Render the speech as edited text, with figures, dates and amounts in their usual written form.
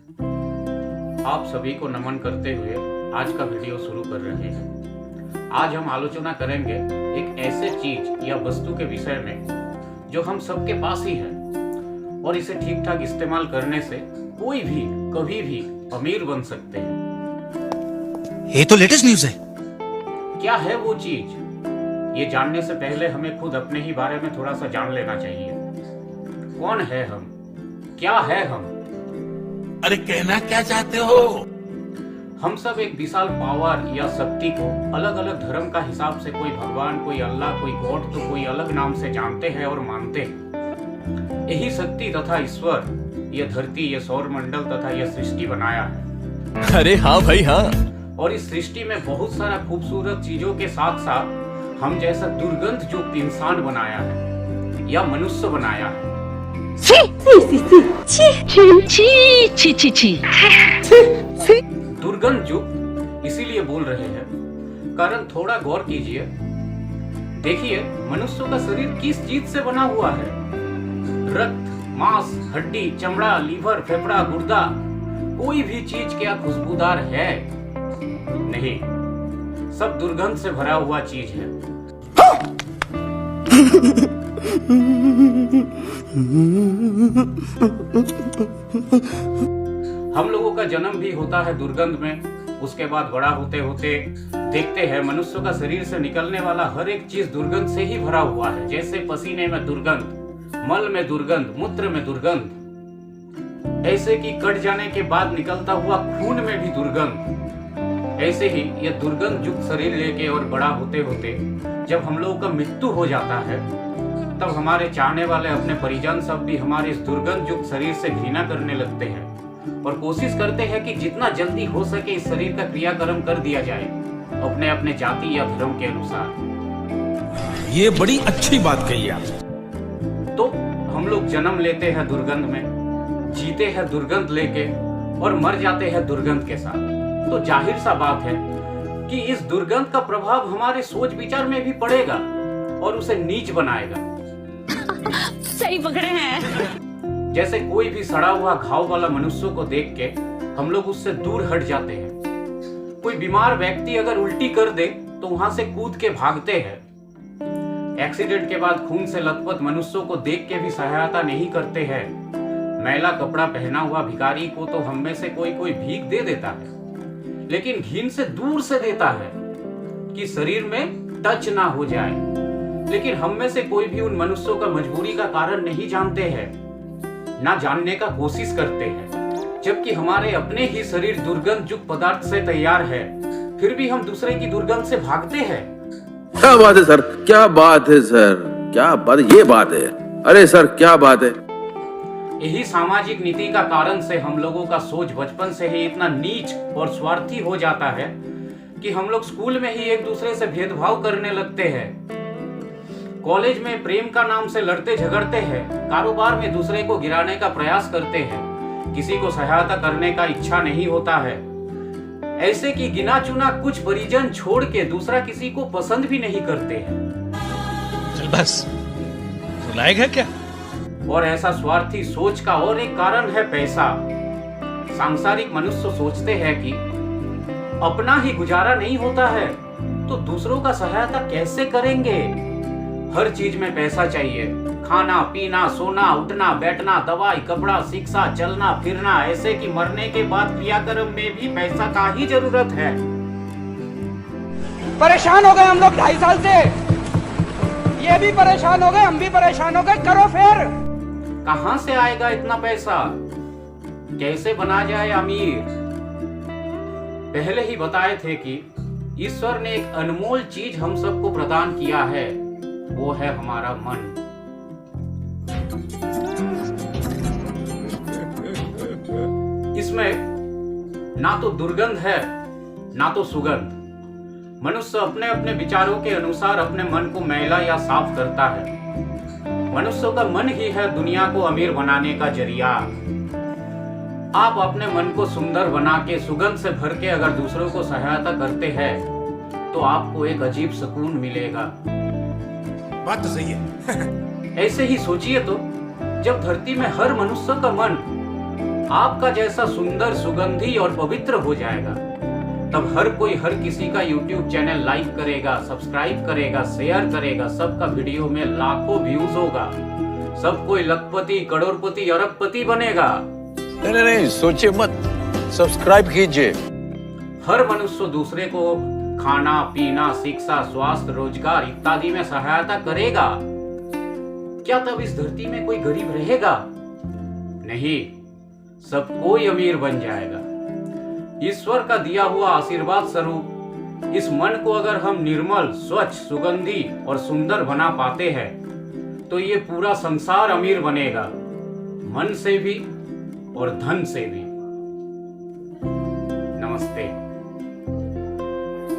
आप सभी को नमन करते हुए आज का वीडियो शुरू कर रहे हैं। आज हम आलोचना करेंगे एक ऐसे चीज या वस्तु के विषय में जो हम सबके पास ही है और इसे ठीक ठाक इस्तेमाल करने से कोई भी कभी भी अमीर बन सकते हैं। ये तो लेटेस्ट न्यूज़ है। क्या है वो चीज? ये जानने से पहले हमें खुद अपने ही बारे में थोड़ा सा जान लेना चाहिए। कौन है हम? क्या है हम? अरे कहना क्या चाहते हो? हम सब एक विशाल पावर या शक्ति को अलग अलग धर्म का हिसाब से कोई भगवान, कोई अल्लाह, कोई गॉड तो कोई अलग नाम से जानते हैं और मानते हैं। यही शक्ति तथा ईश्वर ये धरती, ये सौर मंडल तथा ये सृष्टि बनाया है। अरे हाँ भाई हाँ। और इस सृष्टि में बहुत सारा खूबसूरत चीजों के साथ साथ हम जैसा दुर्गंध युक्त इंसान बनाया है या मनुष्य बनाया है। दुर्गंध युक्त इसीलिए बोल रहे हैं कारण थोड़ा गौर कीजिए। देखिए मनुष्य का शरीर किस चीज से बना हुआ है? रक्त, मांस, हड्डी, चमड़ा, लीवर, फेफड़ा, गुर्दा। कोई भी चीज क्या खुशबूदार है? नहीं, सब दुर्गंध से भरा हुआ चीज है। हम लोगों का जन्म भी होता है दुर्गंध में। उसके बाद बड़ा होते होते देखते हैं मनुष्य का शरीर से निकलने वाला हर एक चीज दुर्गंध से ही भरा हुआ है। जैसे पसीने में दुर्गंध, मल में दुर्गंध, मूत्र में दुर्गंध, ऐसे कि कट जाने के बाद निकलता हुआ खून में भी दुर्गंध। ऐसे ही यह दुर्गंध युक्त शरीर लेके और बड़ा होते होते जब हम लोगों का मृत्यु हो जाता है तब हमारे चाहने वाले अपने परिजन सब भी हमारे इस दुर्गंध युक्त शरीर से घृणा करने लगते हैं और कोशिश करते हैं कि जितना जल्दी हो सके इस शरीर का क्रियाक्रम कर दिया जाए अपने अपने जाति या धर्म के अनुसार। ये बड़ी अच्छी बात कही आप। तो हम लोग जन्म लेते हैं दुर्गंध में, जीते हैं दुर्गंध लेके और मर जाते हैं दुर्गंध के साथ। तो जाहिर सा बात है कि इस दुर्गंध का प्रभाव हमारे सोच विचार में भी पड़ेगा और उसे नीच बनाएगा। सही पकड़े हैं। जैसे कोई भी सड़ा हुआ घाव वाला मनुष्य को देख के हम लोग उससे दूर हट जाते हैं। कोई बीमार व्यक्ति अगर उल्टी कर दे तो वहां से कूद के भागते हैं। एक्सीडेंट के बाद खून से लथपथ मनुष्यों को देख के भी सहायता नहीं करते हैं। मैला कपड़ा पहना हुआ भिखारी को तो हम में से कोई कोई भीख दे देता है, लेकिन घिन से दूर से देता है कि शरीर में टच ना हो जाए। लेकिन हम में से कोई भी उन मनुष्यों का मजबूरी का कारण नहीं जानते हैं, ना जानने का कोशिश करते हैं। जबकि हमारे अपने ही शरीर दुर्गंध युक्त पदार्थ से तैयार है, फिर भी हम दूसरे की दुर्गंध से भागते हैं। क्या बात है सर, क्या बात है सर, क्या बात, ये बात है। अरे सर क्या बात है। यही सामाजिक नीति का कारण से हम लोगों का सोच बचपन से ही इतना नीच और स्वार्थी हो जाता है कि हम लोग स्कूल में ही एक दूसरे से भेदभाव करने लगते हैं। कॉलेज में प्रेम का नाम से लड़ते झगड़ते हैं। कारोबार में दूसरे को गिराने का प्रयास करते हैं। किसी को सहायता करने का इच्छा नहीं होता है। ऐसे कि गिना चुना कुछ परिजन छोड़ के दूसरा किसी को पसंद भी नहीं करते हैं। चल बस, रुलाएगा क्या? और ऐसा स्वार्थी सोच का और एक कारण है पैसा। सांसारिक मनुष्य सोचते हैं कि अपना ही गुजारा नहीं होता है तो दूसरों का सहायता कैसे करेंगे। हर चीज में पैसा चाहिए। खाना, पीना, सोना, उठना, बैठना, दवाई, कपड़ा, शिक्षा, चलना फिरना, ऐसे कि मरने के बाद क्रियाक्रम में भी पैसा का ही जरूरत है। परेशान हो गए हम लोग 2.5 साल से। ये भी परेशान हो गए, हम भी परेशान हो गए। करो फिर। कहां से आएगा इतना पैसा? कैसे बना जाए अमीर? पहले ही बताए थे कि ईश्वर ने एक अनमोल चीज हम सबको प्रदान किया है, वो है हमारा मन। इसमें ना तो दुर्गंध है ना तो सुगंध। मनुष्य अपने अपने विचारों के अनुसार अपने मन को मैला या साफ करता है। मनुष्य का मन ही है दुनिया को अमीर बनाने का जरिया। आप अपने मन को सुंदर बना के सुगंध से भर के अगर दूसरों को सहायता करते हैं तो आपको एक अजीब सुकून मिलेगा। बात तो सही है। ऐसे ही सोचिए तो, जब धरती में हर मनुष्य का मन आपका जैसा सुंदर, सुगंधी और पवित्र हो जाएगा, तब हर कोई हर किसी का YouTube चैनल लाइक करेगा, सब्सक्राइब करेगा, शेयर करेगा, सबका वीडियो में लाखों व्यूज होगा, सब कोई लखपति, करोड़पति, अरबपति बनेगा। नहीं, सोचिए मत, सब्सक्राइब कीजिए। हर मनुष्य दूसरे को खाना, पीना, शिक्षा, स्वास्थ्य, रोजगार इत्यादि में सहायता करेगा। क्या तब इस धरती में कोई गरीब रहेगा? नहीं, सब कोई अमीर बन जाएगा। ईश्वर का दिया हुआ आशीर्वाद स्वरूप इस मन को अगर हम निर्मल, स्वच्छ, सुगंधी और सुंदर बना पाते हैं तो ये पूरा संसार अमीर बनेगा, मन से भी और धन से भी।